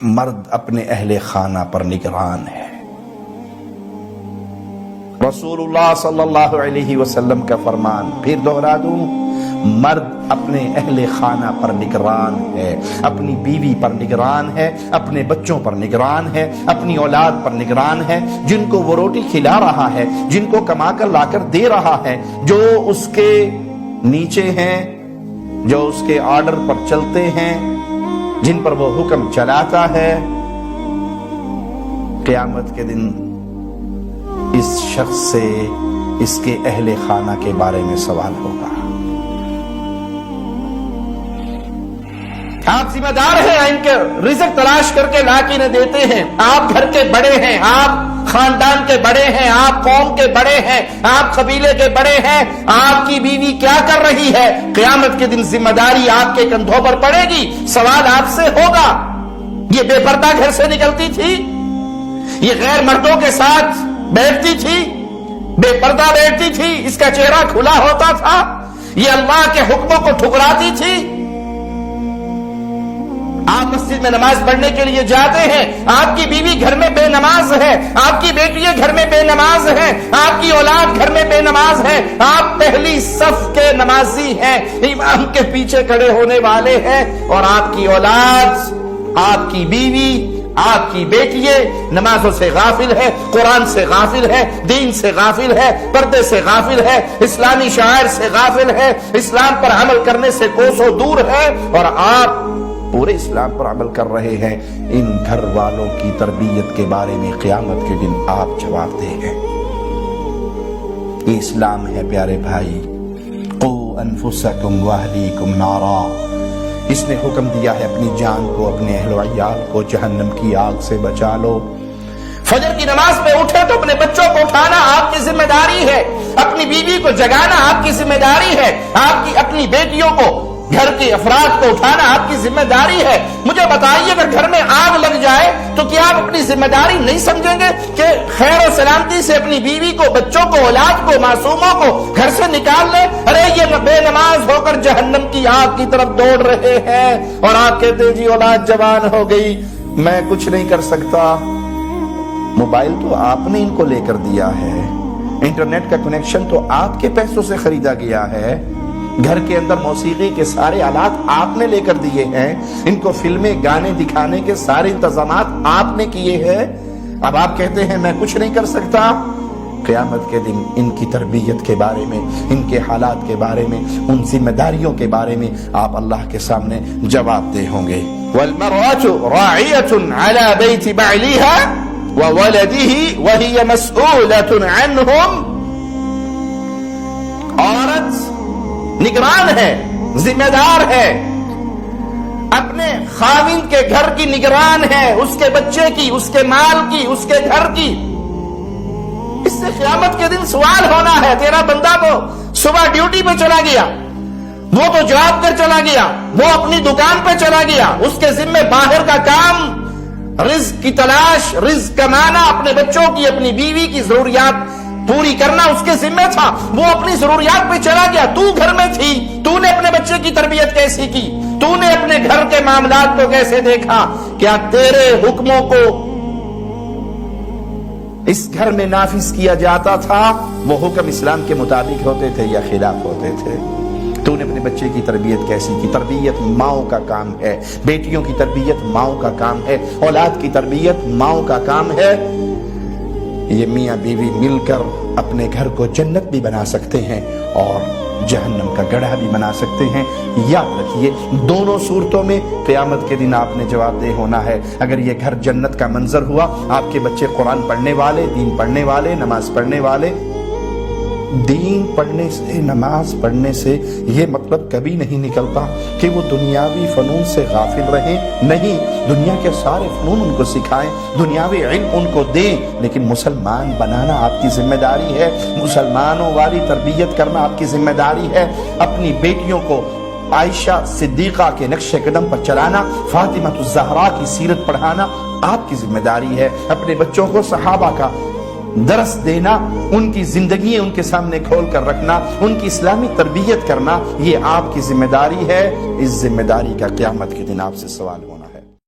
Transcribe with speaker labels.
Speaker 1: مرد اپنے اہل خانہ پر نگران ہے۔ رسول اللہ صلی اللہ علیہ وسلم کا فرمان پھر دوہرا دوں، مرد اپنے اہل خانہ پر نگران ہے، اپنی بیوی پر نگران ہے، اپنے بچوں پر نگران ہے، اپنی اولاد پر نگران ہے، جن کو وہ روٹی کھلا رہا ہے، جن کو کما کر لا کر دے رہا ہے، جو اس کے نیچے ہیں، جو اس کے آرڈر پر چلتے ہیں، جن پر وہ حکم چلاتا ہے۔ قیامت کے دن اس شخص سے اس کے اہل خانہ کے بارے میں سوال ہوگا۔ آپ ذمہ دار ہیں، ان کے رزق تلاش کر کے لا کے نہ دیتے ہیں، آپ گھر کے بڑے ہیں، آپ خاندان کے بڑے ہیں، آپ قوم کے بڑے ہیں، آپ قبیلے کے بڑے ہیں، آپ کی بیوی کیا کر رہی ہے؟ قیامت کے دن ذمہ داری آپ کے کندھوں پر پڑے گی، سوال آپ سے ہوگا۔ یہ بے پردہ گھر سے نکلتی تھی، یہ غیر مردوں کے ساتھ بیٹھتی تھی، بے پردہ بیٹھتی تھی، اس کا چہرہ کھلا ہوتا تھا، یہ اللہ کے حکموں کو ٹھکراتی تھی۔ آپ مسجد میں نماز پڑھنے کے لیے جاتے ہیں، آپ کی بیوی گھر میں بے نماز ہے، آپ کی بیٹیاں گھر میں بے نماز ہیں، آپ کی اولاد گھر میں بے نماز ہے، آپ پہلی صف کے نمازی ہیں، امام کے پیچھے کھڑے ہونے والے ہیں، اور آپ کی اولاد، آپ کی بیوی، آپ کی بیٹیاں نمازوں سے غافل ہے، قرآن سے غافل ہے، دین سے غافل ہے، پردے سے غافل ہے، اسلامی شعائر سے غافل ہے، اسلام پر عمل کرنے سے کوسوں دور ہے، اور آپ پورے اسلام پر عمل کر رہے ہیں۔ ان گھر والوں کی تربیت کے بارے میں قیامت کے دن آپ جواب دیں گے۔ یہ اسلام ہے پیارے بھائی۔ قو انفسکم واہلیکم نارا، اس نے حکم دیا ہے اپنی جان کو، اپنے اہل و عیال کو جہنم کی آگ سے بچا لو۔ فجر کی نماز پہ اٹھے تو اپنے بچوں کو اٹھانا آپ کی ذمہ داری ہے، اپنی بیوی کو جگانا آپ کی ذمہ داری ہے، آپ کی اپنی بیٹیوں کو، گھر کے افراد کو اٹھانا آپ کی ذمہ داری ہے۔ مجھے بتائیے، اگر گھر میں آگ لگ جائے تو کیا آپ اپنی ذمہ داری نہیں سمجھیں گے کہ خیر و سلامتی سے اپنی بیوی کو، بچوں کو، اولاد کو، معصوموں کو گھر سے نکال لیں؟ ارے یہ بے نماز ہو کر جہنم کی آگ کی طرف دوڑ رہے ہیں، اور آپ کہتے ہیں جی اولاد جوان ہو گئی، میں کچھ نہیں کر سکتا۔ موبائل تو آپ نے ان کو لے کر دیا ہے، انٹرنیٹ کا کنیکشن تو آپ کے پیسوں سے خریدا گیا ہے، گھر کے اندر موسیقی کے سارے آلات آپ نے لے کر دیے ہیں، ان کو فلمیں گانے دکھانے کے سارے انتظامات آپ نے کیے ہیں، اب آپ کہتے ہیں میں کچھ نہیں کر سکتا۔ قیامت کے دن ان کی تربیت کے بارے میں، ان کے حالات کے بارے میں، ان ذمہ داریوں کے بارے میں آپ اللہ کے سامنے جواب دہ ہوں گے۔ وَالْمَرْأَةُ رَاعِيَةٌ عَلَى بَيْتِ بَعْلِهَا وَوَلَدِهِ وَهِيَ مَسْئُولَةٌ عَنْهُمْ، عورت نگران ہے، ذمہ دار ہے، اپنے خاوند کے گھر کی نگران ہے، اس کے بچے کی، اس کے مال کی، اس کے گھر کی۔ اس سے قیامت کے دن سوال ہونا ہے۔ تیرا بندہ تو صبح ڈیوٹی پہ چلا گیا، وہ تو جاب کر چلا گیا، وہ اپنی دکان پہ چلا گیا، اس کے ذمہ باہر کا کام، رزق کی تلاش، رزق کمانا، اپنے بچوں کی، اپنی بیوی کی ضروریات پوری کرنا اس کے ذمہ تھا، وہ اپنی ضروریات پہ چلا گیا، تو گھر میں تھی، تو نے اپنے بچے کی تربیت کیسی کی، تو نے اپنے گھر کے معاملات کو کیسے دیکھا؟ کیا تیرے حکموں کو اس گھر میں نافذ کیا جاتا تھا؟ وہ حکم اسلام کے مطابق ہوتے تھے یا خلاف ہوتے تھے؟ تو نے اپنے بچے کی تربیت کیسی کی؟ تربیت ماؤں کا کام ہے، بیٹیوں کی تربیت ماؤں کا کام ہے، اولاد کی تربیت ماؤں کا کام ہے۔ یہ میاں بیوی مل کر اپنے گھر کو جنت بھی بنا سکتے ہیں اور جہنم کا گڑھا بھی بنا سکتے ہیں۔ یاد رکھیے، دونوں صورتوں میں قیامت کے دن آپ نے جواب دہ ہونا ہے۔ اگر یہ گھر جنت کا منظر ہوا، آپ کے بچے قرآن پڑھنے والے، دین پڑھنے والے، نماز پڑھنے والے، دین پڑھنے سے، نماز پڑھنے سے یہ مطلب کبھی نہیں نکلتا کہ وہ دنیاوی فنون سے غافل رہیں، نہیں، دنیا کے سارے فنون ان کو سکھائیں، دنیاوی علم ان کو دیں، لیکن مسلمان بنانا آپ کی ذمہ داری ہے، مسلمانوں والی تربیت کرنا آپ کی ذمہ داری ہے۔ اپنی بیٹیوں کو عائشہ صدیقہ کے نقش قدم پر چلانا، فاطمہ الزہرا کی سیرت پڑھانا آپ کی ذمہ داری ہے۔ اپنے بچوں کو صحابہ کا درس دینا، ان کی زندگی ان کے سامنے کھول کر رکھنا، ان کی اسلامی تربیت کرنا، یہ آپ کی ذمہ داری ہے۔ اس ذمہ داری کا قیامت کے دن آپ سے سوال ہونا۔